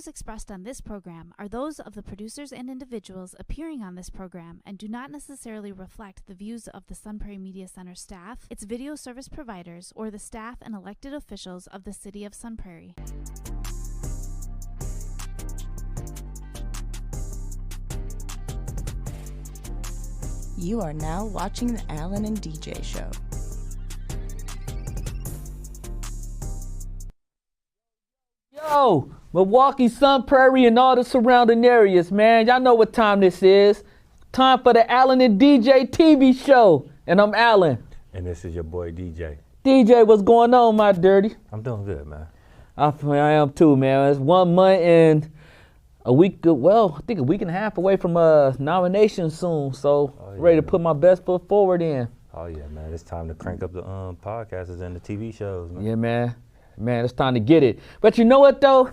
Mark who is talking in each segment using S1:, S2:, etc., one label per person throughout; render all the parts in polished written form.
S1: views expressed on this program are those of the producers and individuals appearing on this program and do not necessarily reflect the views of the Sun Prairie Media Center staff, its video service providers, or the staff and elected officials of the City of Sun Prairie.
S2: You are now watching the Alan and DJ Show.
S3: Yo, Milwaukee, Sun Prairie, and all the surrounding areas, man. Y'all know what time this is. Time for the Alan and DJ TV show. And I'm Alan.
S4: And this is your boy DJ.
S3: DJ, what's going on, my dirty?
S4: I'm doing good, man.
S3: I am too, man. It's 1 month and a week, well, I think a week and a half away from nomination soon. So ready to put my best foot forward in.
S4: Oh yeah, man. It's time to crank up the podcasts and the TV shows, man.
S3: Yeah, man. Man, it's time to get it. But you know what though?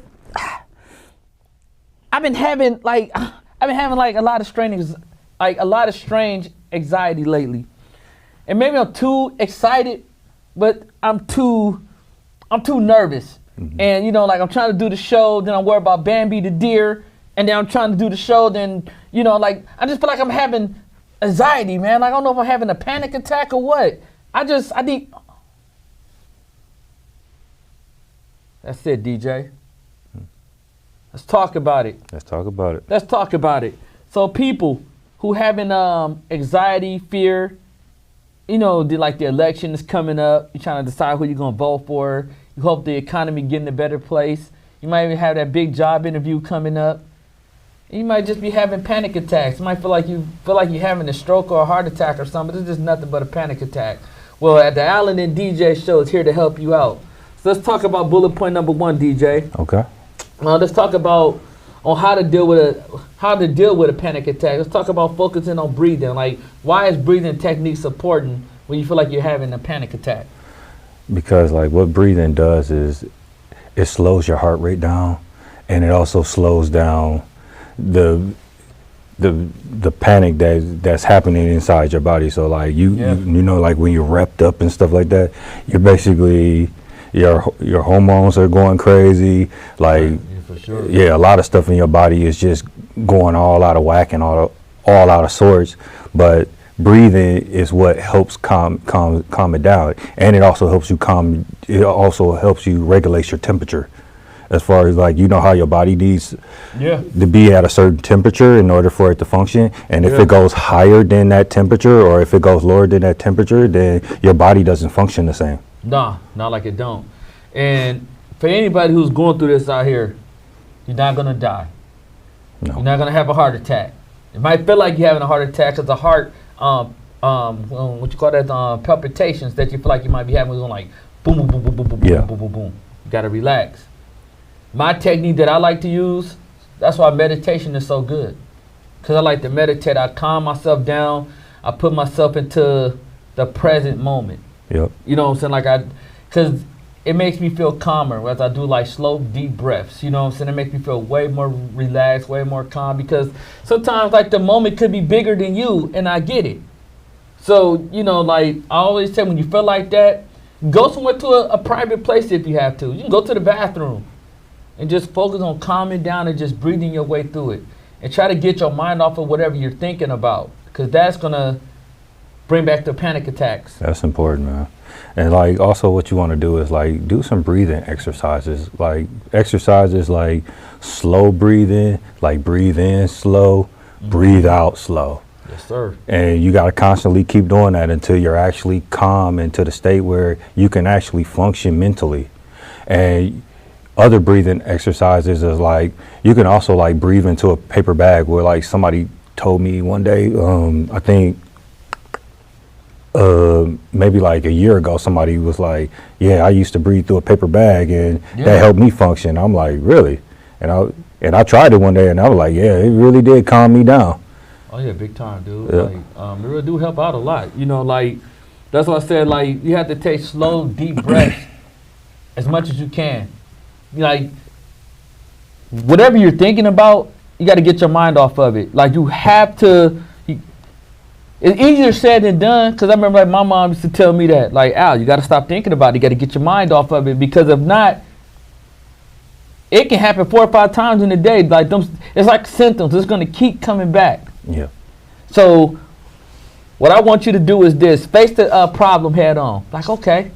S3: I've been having like a lot of strange anxiety lately. And maybe I'm too excited, but I'm too nervous. Mm-hmm. And you know, like I'm trying to do the show, then I'm worried about Bambi the deer, and then I'm trying to do the show, then you know, like I just feel like I'm having anxiety, man. Like I don't know if I'm having a panic attack or what. I think that's it, DJ. Let's talk about it.
S4: Let's talk about it.
S3: Let's talk about it. So people who having anxiety, fear, you know, like the election is coming up, you're trying to decide who you're gonna vote for. You hope the economy get in a better place. You might even have that big job interview coming up. You might just be having panic attacks. You might feel like you're having a stroke or a heart attack or something. It's just nothing but a panic attack. Well, at the Alan and DJ show is here to help you out. So let's talk about bullet point number 1, DJ.
S4: Okay.
S3: Let's talk about how to deal with a panic attack. Let's talk about focusing on breathing. Like, why is breathing techniques important when you feel like you're having a panic attack?
S4: Because like what breathing does is it slows your heart rate down, and it also slows down the panic that's happening inside your body. So like you know, like when you're wrapped up and stuff like that, you're basically your hormones are going crazy. Like
S3: for sure.
S4: Yeah, a lot of stuff in your body is just going all out of whack and all out of sorts. But breathing is what helps calm it down, and it also helps you regulate your temperature. As far as like, you know how your body needs to be at a certain temperature in order for it to function, and if it goes higher than that temperature or if it goes lower than that temperature, then your body doesn't function the same.
S3: Nah, not like it don't. And for anybody who's going through this out here, you're not gonna die. No. You're not gonna have a heart attack. It might feel like you're having a heart attack because the heart, what you call that, palpitations that you feel like you might be having, going like boom, boom, boom, boom, boom, boom, boom, boom, boom, boom. You gotta relax. My technique that I like to use, that's why meditation is so good. Because I like to meditate. I calm myself down. I put myself into the present moment.
S4: Yep.
S3: You know what I'm saying? Because it makes me feel calmer as I do like slow, deep breaths. You know what I'm saying? It makes me feel way more relaxed, way more calm. Because sometimes like the moment could be bigger than you, and I get it. So, you know, like I always say, when you feel like that, go somewhere to a private place if you have to. You can go to the bathroom and just focus on calming down and just breathing your way through it. And try to get your mind off of whatever you're thinking about, because that's going to bring back the panic attacks.
S4: That's important, man. And like also what you want to do is like do some breathing exercises. Like exercises like slow breathing, like breathe in slow, breathe out slow.
S3: Yes, sir.
S4: And you got to constantly keep doing that until you're actually calm and to the state where you can actually function mentally. And other breathing exercises is like, you can also like breathe into a paper bag, where like somebody told me one day, I think maybe like a year ago, somebody was like, yeah, I used to breathe through a paper bag and that helped me function. I'm like, really? And I tried it one day and I was like, yeah, it really did calm me down.
S3: Oh yeah, big time, dude. Yeah. Like, it really do help out a lot. You know, like that's why I said, like, you have to take slow, deep breaths as much as you can. Like, whatever you're thinking about, you got to get your mind off of it. Like, you have to. It's easier said than done, because I remember like my mom used to tell me that, like, Al, you got to stop thinking about it. You got to get your mind off of it, because if not, it can happen 4 or 5 times in a day. Like them, it's like symptoms. It's gonna keep coming back.
S4: Yeah.
S3: So what I want you to do is this: face the problem head on. Like, okay,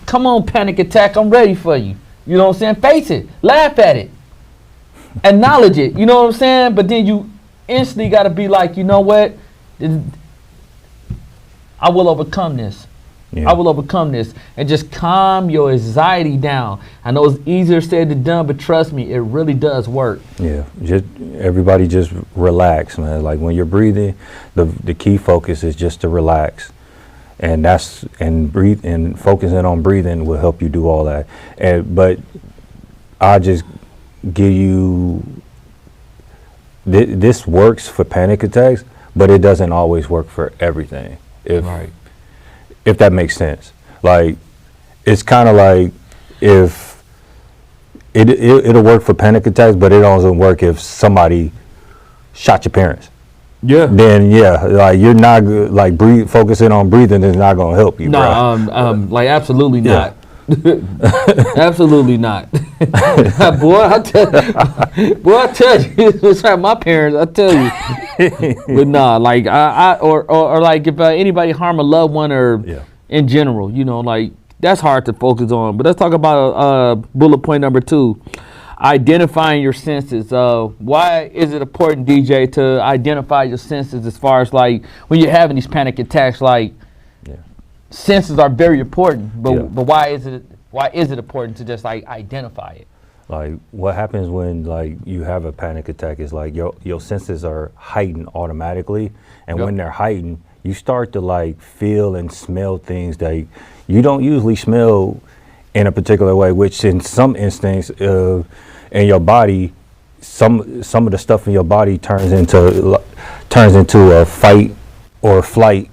S3: come on, panic attack. I'm ready for you. You know what I'm saying? Face it. Laugh at it. Acknowledge it. You know what I'm saying? But then you instantly got to be like, you know what? I will overcome this.
S4: Yeah.
S3: I will overcome this. And just calm your anxiety down. I know it's easier said than done, but trust me, it really does work.
S4: Yeah, just everybody just relax, man. Like when you're breathing, the key focus is just to relax. And breathe and focusing on breathing will help you do all that. But I just give you this works for panic attacks, but it doesn't always work for everything. If that makes sense. Like it's kind of like if it'll work for panic attacks, but it doesn't work if somebody shot your parents.
S3: Yeah.
S4: Then like you're not good. Like focusing on breathing is not gonna help you.
S3: No, like absolutely not. Absolutely not. Boy, I tell you, it's like my parents. I tell you, but nah, like or like if anybody harm a loved one or in general, you know, like that's hard to focus on. But let's talk about bullet point number 2. Identifying your senses. Why is it important, DJ, to identify your senses as far as like when you're having these panic attacks? Like senses are very important, but why is it important to just like identify it?
S4: Like what happens when like you have a panic attack is like your senses are heightened automatically, and when they're heightened, you start to like feel and smell things that you don't usually smell in a particular way, which in some instances in your body, some of the stuff in your body turns into a fight or flight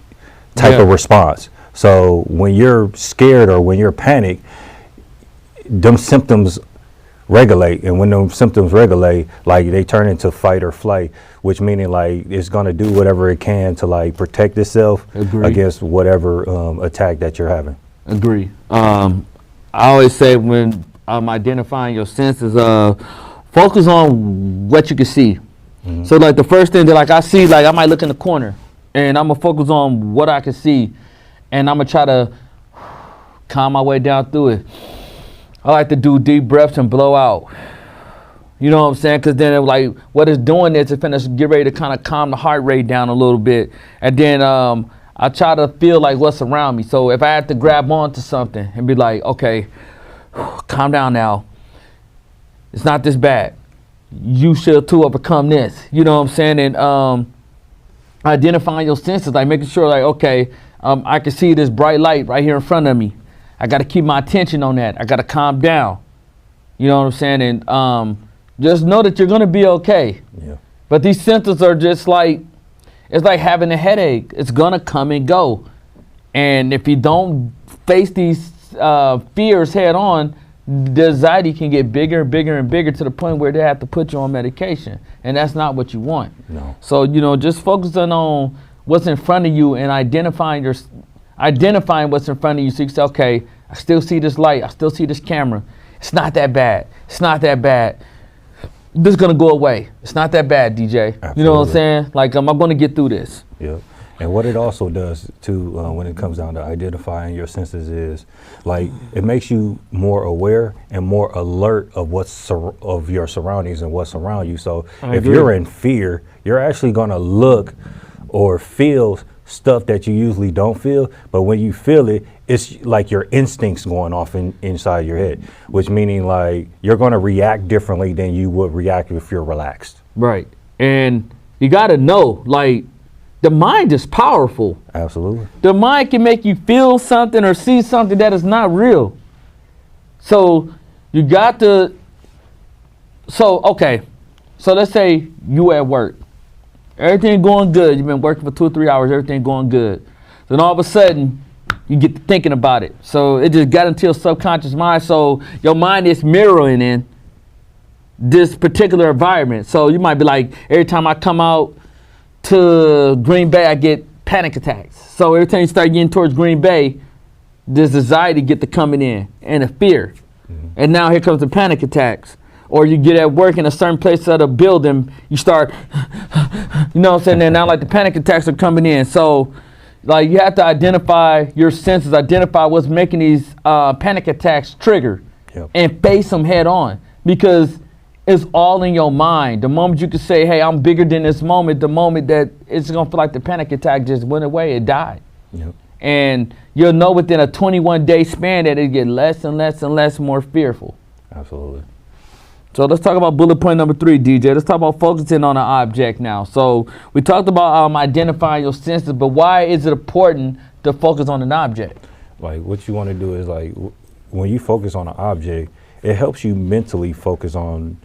S4: type of response. So when you're scared or when you're panicked, them symptoms regulate, and when them symptoms regulate, like they turn into fight or flight, which meaning like it's gonna do whatever it can to like protect itself against whatever attack that you're having.
S3: Agree. I always say when I'm identifying your senses, focus on what you can see. So like the first thing that like I see, like I might look in the corner and I'm gonna focus on what I can see, and I'm gonna try to calm my way down through it. I like to do deep breaths and blow out. You know what I'm saying? Because then it, like what it's doing is it's finna get ready to kind of calm the heart rate down a little bit. And then I try to feel like what's around me. So if I have to grab onto something and be like, okay, calm down now. It's not this bad. You should too overcome this. You know what I'm saying? And identifying your senses, like making sure like, okay, I can see this bright light right here in front of me. I got to keep my attention on that. I got to calm down. You know what I'm saying? And just know that you're going to be okay.
S4: Yeah.
S3: But these symptoms are just like, it's like having a headache. It's going to come and go. And if you don't face these fears head on, the anxiety can get bigger and bigger and bigger to the point where they have to put you on medication. And that's not what you want.
S4: No.
S3: So, you know, just focusing on what's in front of you and identifying what's in front of you, so you say, okay, I still see this light, I still see this camera. It's not that bad. It's not that bad. This is gonna go away. It's not that bad, DJ. Absolutely. You know what I'm saying? Like, I'm gonna get through this.
S4: Yeah. And what it also does too, when it comes down to identifying your senses, is like it makes you more aware and more alert of of your surroundings and what's around you. So if you're in fear, you're actually gonna look or feel stuff that you usually don't feel, but when you feel it, it's like your instincts going off inside your head, which meaning like you're going to react differently than you would react if you're relaxed.
S3: Right. And you got to know, like, the mind is powerful.
S4: Absolutely.
S3: The mind can make you feel something or see something that is not real. So you got to, okay, so let's say you at work. Everything going good. You've been working for 2 or 3 hours. Everything going good. Then all of a sudden, you get to thinking about it. So it just got into your subconscious mind. So your mind is mirroring in this particular environment. So you might be like, every time I come out to Green Bay, I get panic attacks. So every time you start getting towards Green Bay, this anxiety get to coming in and a fear. And now here comes the panic attacks. or you get at work in a certain place of the building, you start, you know what I'm saying? And now like the panic attacks are coming in. So like you have to identify your senses, identify what's making these panic attacks trigger, and face them head on, because it's all in your mind. The moment you can say, hey, I'm bigger than this moment, the moment that it's gonna feel like the panic attack just went away, it died. And you'll know within a 21-day span that it get less and less and less more fearful.
S4: Absolutely.
S3: So let's talk about bullet point number 3, DJ. Let's talk about focusing on an object now. So we talked about identifying your senses, but why is it important to focus on an object?
S4: Like what you want to do is like when you focus on an object, it helps you mentally focus on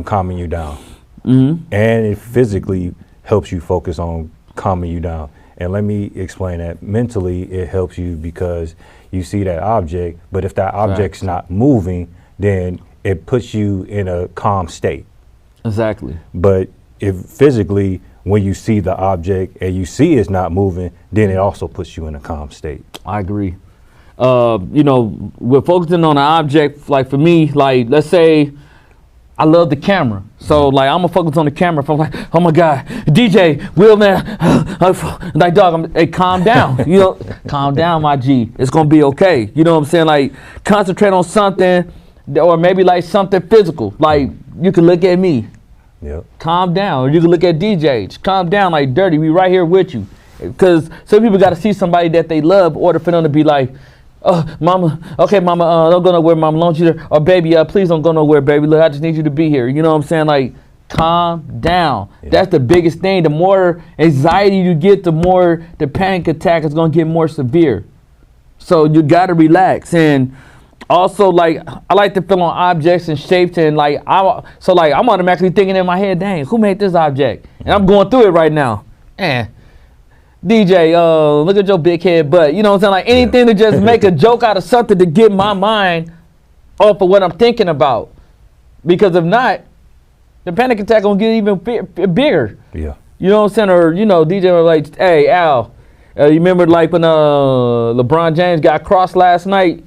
S4: calming you down. And it physically helps you focus on calming you down. And let me explain that. Mentally, it helps you because you see that object, but if that object's not moving, then it puts you in a calm state.
S3: Exactly.
S4: But if physically, when you see the object and you see it's not moving, then it also puts you in a calm state.
S3: I agree. You know, we're focusing on an object, like for me, like let's say I love the camera. So like I'm gonna focus on the camera. If I'm like, oh my God, DJ, Will, man, like dog, hey, calm down. You know, calm down, my G. It's gonna be okay. You know what I'm saying? Like concentrate on something, or maybe like something physical. Like you can look at me. Calm down. Or you can look at DJ. Just calm down, like Dirty. We right here with you. Because some people got to see somebody that they love in order for them to be like, oh, mama, okay, mama, don't go nowhere, mama, don't you, or baby, please don't go nowhere, baby, look, I just need you to be here. You know what I'm saying? Like, calm down. That's the biggest thing. The more anxiety you get, the more the panic attack is going to get more severe. So you got to relax. And also, like, I like to feel on objects and shapes, and like, I'm automatically thinking in my head, dang, who made this object? And I'm going through it right now. DJ, look at your big head butt. You know what I'm saying? Like anything to just make a joke out of something to get my mind off of what I'm thinking about. Because if not, the panic attack gonna get even bigger. You know what I'm saying? Or, you know, DJ was like, hey, Al, you remember like when LeBron James got crossed last night?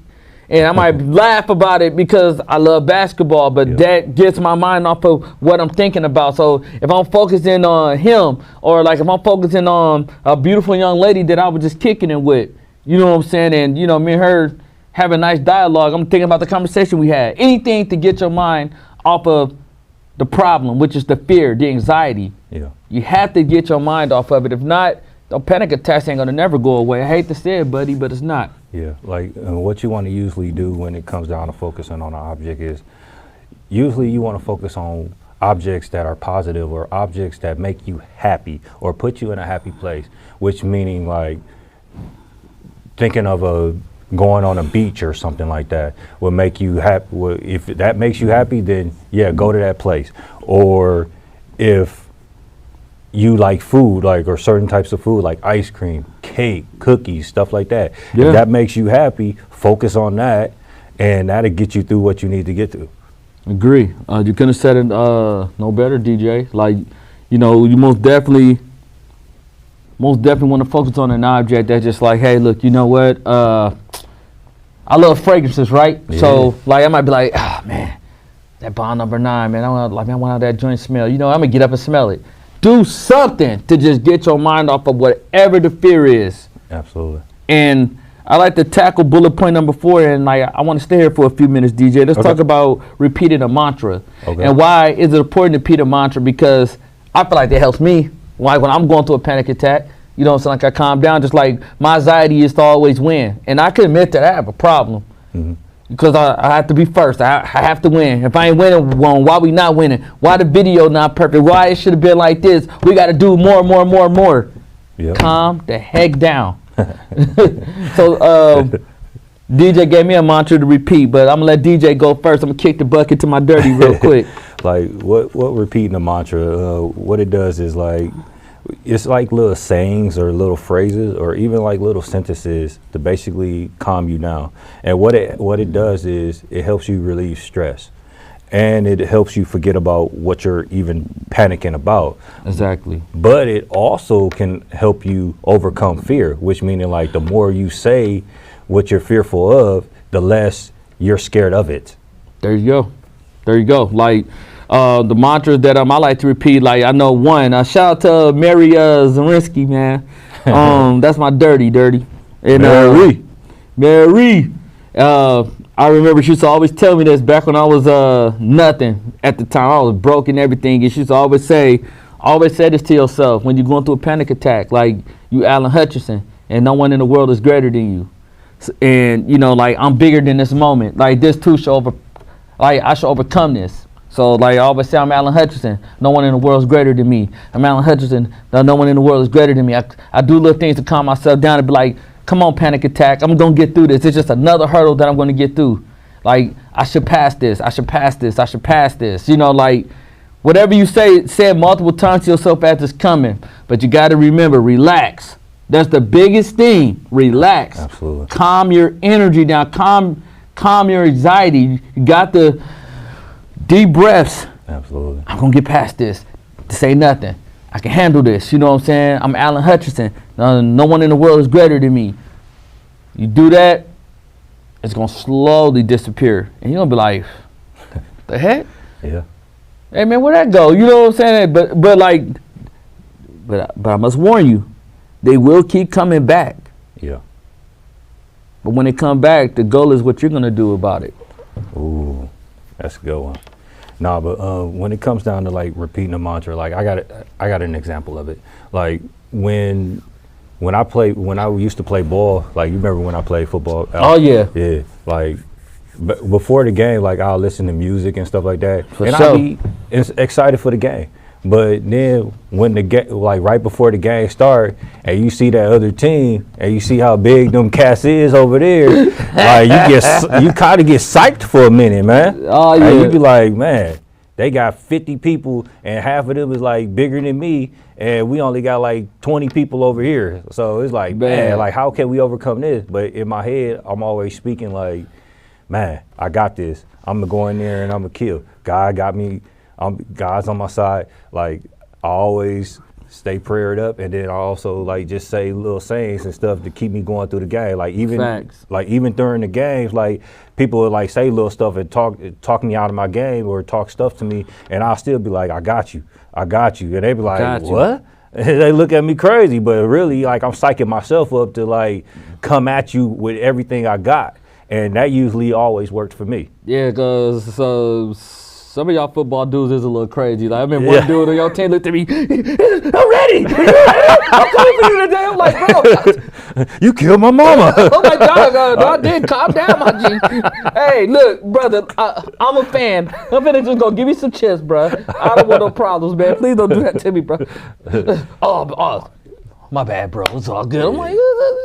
S3: And I might laugh about it because I love basketball, but that gets my mind off of what I'm thinking about. So if I'm focusing on him, or like if I'm focusing on a beautiful young lady that I was just kicking it with, you know what I'm saying? And, you know, me and her have a nice dialogue. I'm thinking about the conversation we had. Anything to get your mind off of the problem, which is the fear, the anxiety. You have to get your mind off of it. If not, the panic attacks ain't gonna never go away. I hate to say it, buddy, but it's not.
S4: Like what you want to usually do when it comes down to focusing on an object is usually you want to focus on objects that are positive or objects that make you happy or put you in a happy place, which meaning like thinking of going on a beach or something like that will make you happy. If that makes you happy, then go to that place. Or if you like food, like, or certain types of food, like ice cream, cake, cookies, stuff like that. If that makes you happy, focus on that, and that'll get you through what you need to get through.
S3: Agree. You couldn't have said it no better, DJ. Like, you know, you most definitely want to focus on an object that's just like, hey, look, you know what? I love fragrances, right? So, like, I might be like, ah, man, that Bond number 9, man, I want how that joint smell. You know, I'm gonna get up and smell it. Do something to just get your mind off of whatever the fear is.
S4: Absolutely.
S3: And I like to tackle bullet point number 4, and like I want to stay here for a few minutes, DJ. Let's talk about repeating a mantra. And why is it important to repeat a mantra? Because I feel like that helps me. Like when I'm going through a panic attack, you know what I'm saying? Like I calm down, just like my anxiety is to always win. And I can admit that I have a problem. Because I have to be first. I have to win. If I ain't winning, why we not winning? Why the video not perfect? Why it should have been like this? We got to do more. Calm the heck down. So DJ gave me a mantra to repeat, but I'm going to let DJ go first. I'm going to kick the bucket to my Dirty real quick.
S4: Like what repeating a mantra, what it does is like, it's like little sayings or little phrases or even like little sentences to basically calm you down. And what it does is it helps you relieve stress, and it helps you forget about what you're even panicking about.
S3: Exactly.
S4: But it also can help you overcome fear, which meaning like the more you say what you're fearful of, the less you're scared of it.
S3: There you go. There you go. Like the mantras that I like to repeat. Like I know one. Shout out to Mary Zarinsky, man. That's my dirty. And Mary. I remember she used to always tell me this back when I was nothing at the time. I was broke and everything. And she used to always say this to yourself when you're going through a panic attack. Like you, Alan Hutchinson, and no one in the world is greater than you. And you know, like I'm bigger than this moment. Like this too I should overcome this. So like I always say, I'm Alan Hutchinson. No one in the world is greater than me. I'm Alan Hutchinson. No one in the world is greater than me. I do little things to calm myself down and be like, come on, panic attack. I'm going to get through this. It's just another hurdle that I'm going to get through. Like, I should pass this. I should pass this. I should pass this. You know, like, whatever you say it multiple times to yourself as it's coming. But you got to remember, relax. That's the biggest thing. Relax.
S4: Absolutely.
S3: Calm your energy down. Calm your anxiety. You got the deep breaths.
S4: Absolutely.
S3: I'm going to get past this. To say nothing. I can handle this. You know what I'm saying? I'm Alan Hutchinson. No one in the world is greater than me. You do that, it's going to slowly disappear. And you're going to be like, the heck?
S4: Yeah.
S3: Hey, man, where'd that go? You know what I'm saying? But I must warn you, they will keep coming back.
S4: Yeah.
S3: But when they come back, the goal is what you're going to do about it.
S4: Ooh, that's a good one. Nah, but when it comes down to like repeating a mantra, like I got an example of it. Like when I used to play ball, like you remember when I played football?
S3: Oh yeah.
S4: Yeah. Like before the game, like I'll listen to music and stuff like that, and
S3: sure.
S4: I'll be excited for the game. But then when the game, like right before the game start, and you see that other team, and you see how big them cats is over there, like you kind of get psyched for a minute, man.
S3: Oh yeah.
S4: And you be like, man, they got 50 people, and half of them is like bigger than me, and we only got like 20 people over here. So it's like, man, like how can we overcome this? But in my head, I'm always speaking like, man, I got this. I'm gonna go in there and I'm gonna kill. God got me. God's on my side. Like I always stay prayed up, and then I also like just say little sayings and stuff to keep me going through the game. Like even during the games, like people would like say little stuff and talk me out of my game or talk stuff to me, and I'll still be like, I got you, and they be like, what? And they look at me crazy, but really like I'm psyching myself up to like come at you with everything I got, and that usually always worked for me.
S3: Yeah, cause some of y'all football dudes is a little crazy. Like I remember one dude on your team looked at me, I'm ready. I'm coming for you today. I'm like, bro,
S4: you killed my mama.
S3: Oh my God, I did. Calm down, my G. Hey, look, brother, I'm a fan. I'm finna just go give me some chips, bro. I don't want no problems, man. Please don't do that to me, bro. Oh, my bad, bro. It's all good. I'm like, what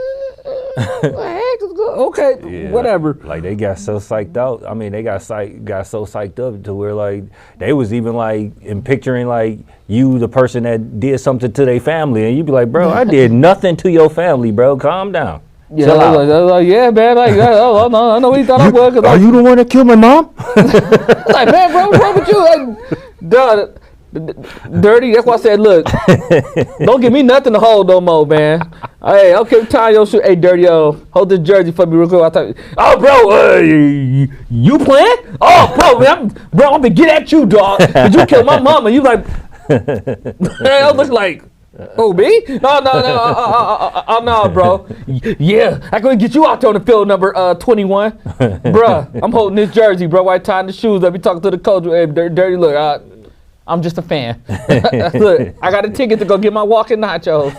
S3: the heck is good? Okay, whatever.
S4: Like they got so psyched out. I mean, they got so psyched up to where like they was even like in picturing like you, the person that did something to their family, and you be like, bro, I did nothing to your family, bro. Calm down.
S3: Yeah, I was like, yeah, man. Like, I know what he thought I was.
S4: Are you the one that killed my mom?
S3: Like, man, bro, what's wrong with you? Like, duh. Dirty, that's why I said, look, don't give me nothing to hold no more, man. Hey, okay, tie your shoe. Hey, Dirty, hold this jersey for me real quick. Oh, bro, you playing? Oh, bro, man, I'm gonna get at you, dog. Did you kill my mama? You like, I was like, oh, me? No, bro. Yeah, I'm gonna get you out there on the field number 21. Bruh, I'm holding this jersey, bro, while tying the shoes. Let me talk to the coach. Hey, Dirty, look, I'm just a fan. Look, I got a ticket to go get my walking nachos.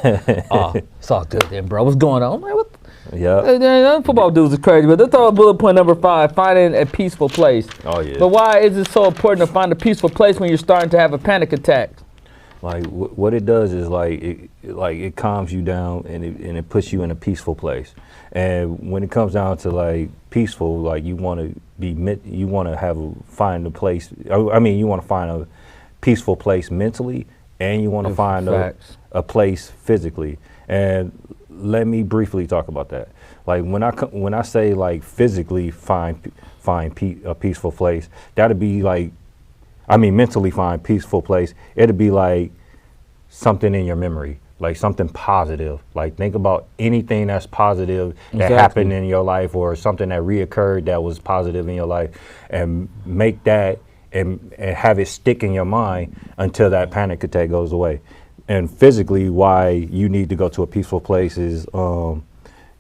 S3: Oh, it's all good then, bro. What's going on? I'm like, what?
S4: Yeah.
S3: Football dudes is crazy, but let's talk about bullet point number 5, finding a peaceful place.
S4: Oh, yeah.
S3: But why is it so important to find a peaceful place when you're starting to have a panic attack?
S4: Like what it does is it calms you down and it puts you in a peaceful place. And when it comes down to like peaceful, like you want to find a place. I mean, you want to find a peaceful place mentally, and you want to find a place physically. And let me briefly talk about that. Like when I say like physically find a peaceful place, that'd be like, I mean mentally find peaceful place. It'd be like something in your memory, like something positive. Like think about anything that's positive that happened in your life, or something that reoccurred that was positive in your life, and make that and have it stick in your mind until that panic attack goes away. And physically, why you need to go to a peaceful place is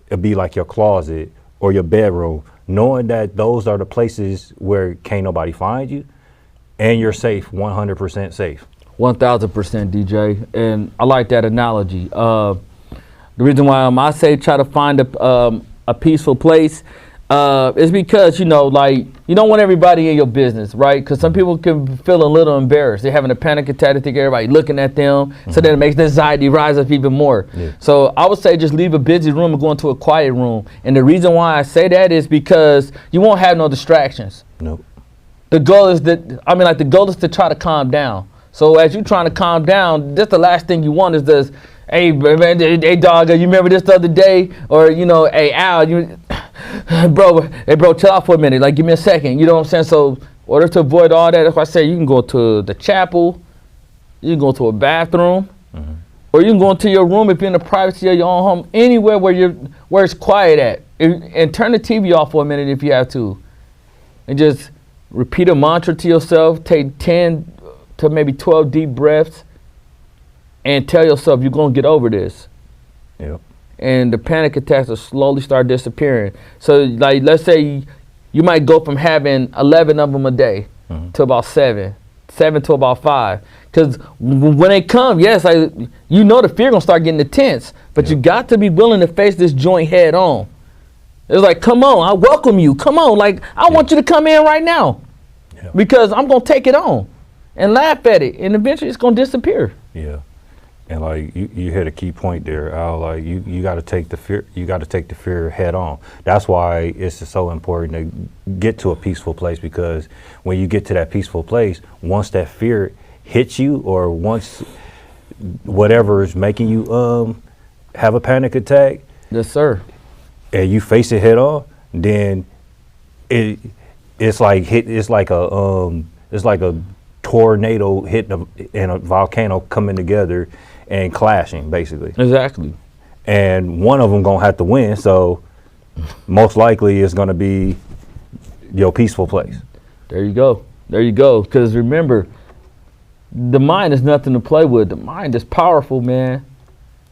S4: it'd be like your closet or your bedroom, knowing that those are the places where can't nobody find you and you're safe, 100% safe.
S3: 1000% DJ, and I like that analogy. The reason why I say try to find a peaceful place is because, you know, like, you don't want everybody in your business, right? Because some people can feel a little embarrassed. They're having a panic attack. They think everybody looking at them, so then it makes the anxiety rise up even more. Yeah. So I would say just leave a busy room and go into a quiet room. And the reason why I say that is because you won't have no distractions.
S4: Nope.
S3: The goal is the goal is to try to calm down. So as you're trying to calm down, that's the last thing you want is this, hey, man, hey, dog, you remember this the other day? Or, you know, hey, Al, bro, chill out for a minute. Like, give me a second. You know what I'm saying? So in order to avoid all that, that's why I say you can go to the chapel, you can go to a bathroom, or you can go into your room if you're in the privacy of your own home, anywhere where it's quiet at. And turn the TV off for a minute if you have to. And just repeat a mantra to yourself. Take 10 to maybe 12 deep breaths and tell yourself you're going to get over this.
S4: Yep. And
S3: the panic attacks will slowly start disappearing. So, like, let's say you might go from having 11 of them a day to about 7 to about 5. Because when they come, yes, you know the fear going to start getting intense, but you got to be willing to face this joint head on. It's like, come on, I welcome you. Come on, like, I want you to come in right now because I'm going to take it on and laugh at it, and eventually it's going to disappear.
S4: Yeah. And like you hit a key point there, Al. Like you got to take the fear. You got to take the fear head on. That's why it's so important to get to a peaceful place, because when you get to that peaceful place, once that fear hits you, or once whatever is making you have a panic attack,
S3: yes, sir,
S4: and you face it head on, then it's like a tornado hitting and a volcano coming together and clashing, basically.
S3: Exactly.
S4: And one of them gonna have to win, so most likely it's gonna be your peaceful place.
S3: There you go. There you go. Because remember, the mind is nothing to play with. The mind is powerful, man.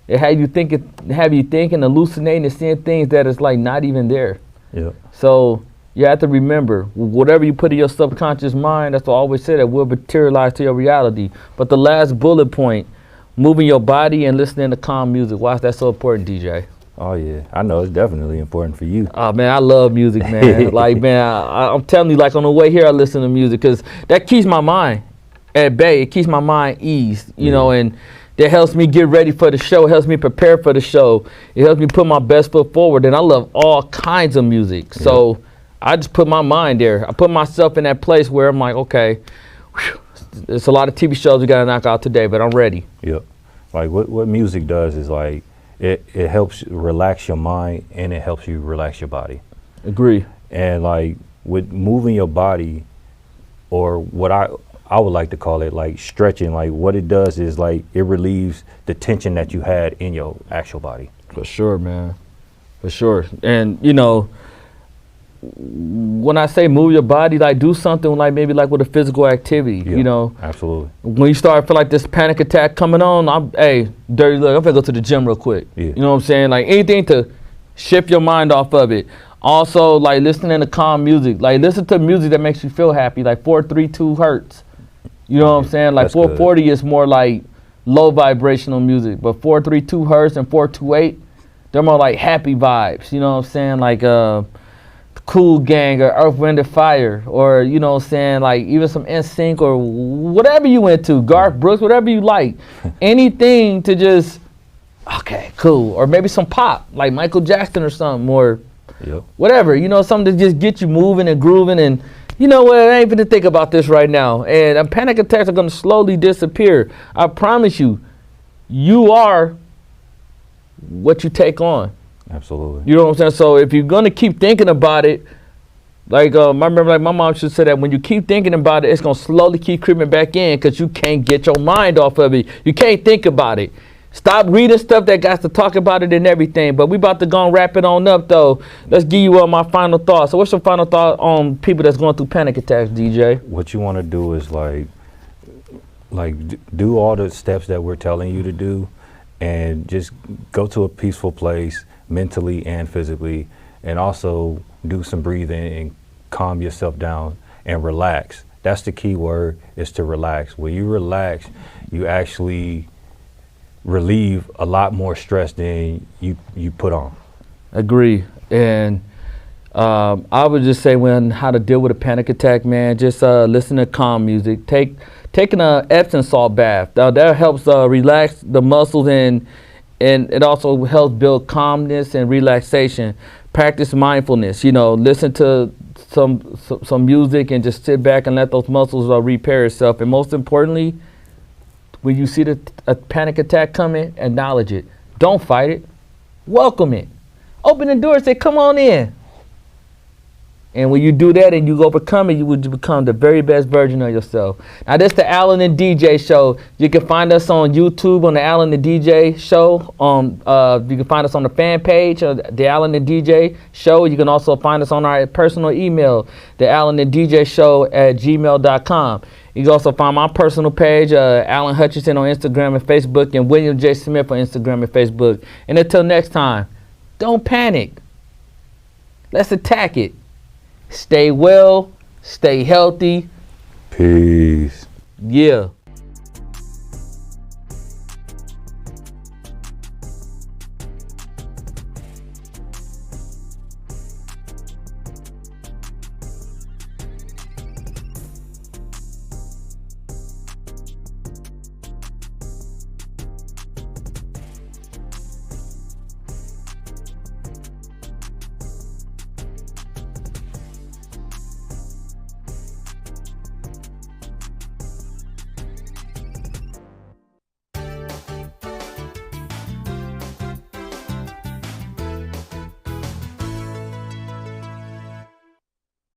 S3: It have you thinking, hallucinating, and seeing things that is like not even there.
S4: Yeah.
S3: So you have to remember, whatever you put in your subconscious mind, that's what I always say, that will materialize to your reality. But the last bullet point, moving your body and listening to calm music. Why is that so important, DJ?
S4: Oh, yeah. I know it's definitely important for you.
S3: Oh, man, I love music, man. Like, man, I'm telling you, like, on the way here, I listen to music because that keeps my mind at bay. It keeps my mind eased, you know, and that helps me get ready for the show. It helps me prepare for the show. It helps me put my best foot forward. And I love all kinds of music. So I just put my mind there. I put myself in that place where I'm like, okay, there's a lot of TV shows we got to knock out today, but I'm ready.
S4: Yep. Like what music does is like, it helps relax your mind and it helps you relax your body.
S3: Agree.
S4: And like with moving your body, or what I would like to call it like stretching, like what it does is like it relieves the tension that you had in your actual body.
S3: For sure, man. For sure. And, you know, when I say move your body, like do something like maybe like with a physical activity, you know.
S4: Absolutely.
S3: When you start feel like this panic attack coming on, hey, dirty look, I'm gonna go to the gym real quick. Yeah. You know what I'm saying? Like anything to shift your mind off of it. Also, like listening to calm music. Like listen to music that makes you feel happy, like 432 hertz. You know what I'm saying? Like that's 440 good. Is more like low vibrational music, but 432 hertz and 428, they're more like happy vibes. You know what I'm saying? Like Cool Gang or Earth, Wind & Fire, or you know what I'm saying, like even some NSYNC or whatever you went to, Garth Brooks, whatever you like. Anything to just, okay, cool. Or maybe some pop, like Michael Jackson or something, or whatever, you know, something to just get you moving and grooving. And you know what, I ain't even think about this right now. And panic attacks are gonna slowly disappear. I promise you, you are what you take on.
S4: Absolutely.
S3: You know what I'm saying? So if you're gonna keep thinking about it, like I remember, like my mom should say that when you keep thinking about it, it's gonna slowly keep creeping back in because you can't get your mind off of it. You can't think about it. Stop reading stuff that got to talk about it and everything. But we about to go and wrap it on up, though. Let's give you my final thoughts. So what's your final thought on people that's going through panic attacks, DJ?
S4: What you want to do is do all the steps that we're telling you to do, and just go to a peaceful place mentally and physically, and also do some breathing and calm yourself down and relax. That's the key word, is to relax. When you relax, you actually relieve a lot more stress than you put on.
S3: Agree. And I would just say how to deal with a panic attack, man, just listen to calm music. Taking a Epsom salt bath. That helps relax the muscles, and it also helps build calmness and relaxation. Practice mindfulness, listen to some music and just sit back and let those muscles repair itself. And most importantly, when you see a panic attack coming, acknowledge it. Don't fight it. Welcome it. Open the door and say, come on in. And when you do that and you overcome it, you will become the very best version of yourself. Now, this is the Alan and DJ Show. You can find us on YouTube on the Alan and DJ Show. You can find us on the fan page of the Alan and DJ Show. You can also find us on our personal email, the Alan and DJ Show @gmail.com. You can also find my personal page, Alan Hutchinson, on Instagram and Facebook, and William J. Smith on Instagram and Facebook. And until next time, don't panic. Let's attack it. Stay well, stay healthy.
S4: Peace.
S3: Yeah.